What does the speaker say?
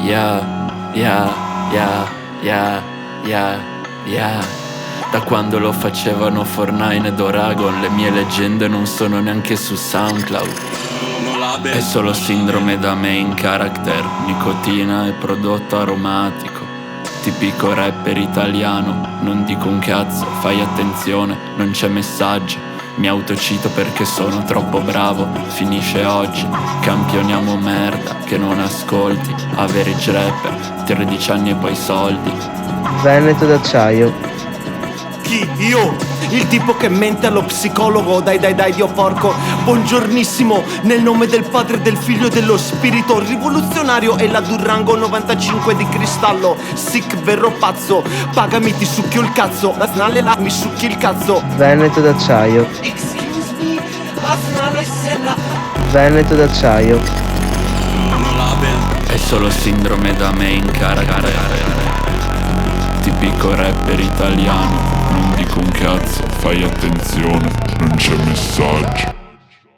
yeah, yeah, yeah, yeah, yeah, yeah. Da quando lo facevano Fortnite e Doragon, le mie leggende non sono neanche su SoundCloud. È solo sindrome da main character, nicotina e prodotto aromatico. Tipico rapper italiano, non dico un cazzo, fai attenzione, non c'è messaggio. Mi autocito perché sono troppo bravo, finisce oggi, campioniamo merda che non ascolti. Average rapper, 13 anni e poi soldi. Veneto d'acciaio. Chi? Io? Il tipo che mente allo psicologo. Dai, Dio porco. Buongiornissimo. Nel nome del Padre, del Figlio e dello Spirito. Rivoluzionario è la Durango 95 di cristallo. Sick, vero pazzo. Pagami, ti succhio il cazzo. La snale là, mi succhi il cazzo. Veneto d'acciaio. Excuse me, la snale se la... Veneto d'acciaio. È solo sindrome da main character. Tipico rapper italiano, non dico un cazzo, fai attenzione, non c'è messaggio.